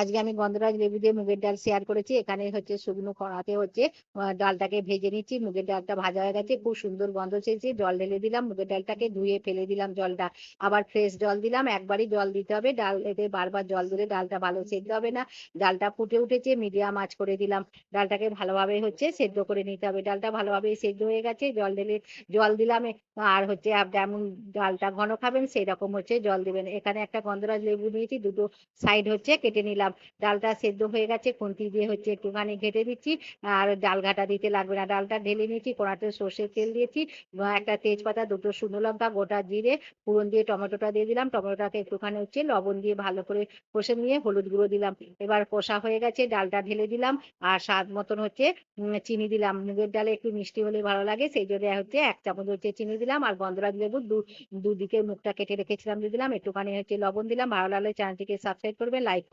আজকে আমি গন্ধরাজ লেবু দিয়ে মুগের ডাল শেয়ার করেছি। এখানে হচ্ছে শুকনো কড়াতে হচ্ছে ডালটাকে ভেজে নিচ্ছি। মুগের ডালটা ভাজা হয়ে গেছে, খুব সুন্দর গন্ধ ছেড়েছে। জল ঢেলে দিলাম, মুগের ডালটাকে ধুয়ে ফেলে দিলাম জলটা, আবার ফ্রেশ জল দিলাম। একবারই জল দিতে হবে, ডাল এতে বারবার জল দিলে ডালটা ভালো সেদ্ধ হবে না। ডালটা ফুটে উঠেছে, মিডিয়াম আঁচ করে দিলাম। ডালটাকে ভালোভাবে হচ্ছে সেদ্ধ করে নিতে হবে। ডালটা ভালোভাবে সেদ্ধ হয়ে গেছে, জল দিলাম। আর হচ্ছে যেমন ডালটা ঘন খাবেন সেই রকম হচ্ছে জল দিবেন। এখানে একটা গন্ধরাজ লেবু নিয়েছি, দুটো সাইড হচ্ছে কেটে নিলাম। ডালটা সেদ্ধ হয়ে গেছে, খুন্তি দিয়ে হচ্ছে একটুখানি ঘেটে দিচ্ছি। আর ডাল ঘাটা দিতে লাগবে না। ডালটা ঢেলে নিয়েছি, কড়াতে সর্ষের তেল দিয়েছি, একটা তেজপাতা, দুটো শুকনো লঙ্কা, গোটা জিরে, ফোড়ন দিয়ে টমেটোটা দিয়ে দিলাম। টমেটোটাকে একটুখানি হচ্ছে লবণ দিয়ে ভালো করে কষে নিয়ে হলুদ গুঁড়ো দিলাম। এবার কষা হয়ে গেছে, ডালটা ঢেলে দিলাম। আর স্বাদ মতন হচ্ছে চিনি দিলাম। মুগের ডালে একটু মিষ্টি হলে ভালো লাগে, সেই জন্য হচ্ছে 1 চামচ হচ্ছে চিনি দিলাম। আর গন্ধরাজ লেবু দুদিকে মুখটা কেটে রেখেছিলাম দিয়ে দিলাম। একটুখানি হচ্ছে লবণ দিলাম। ভালো লাগলে চ্যানেলটিকে সাবস্ক্রাইব করবে, লাইক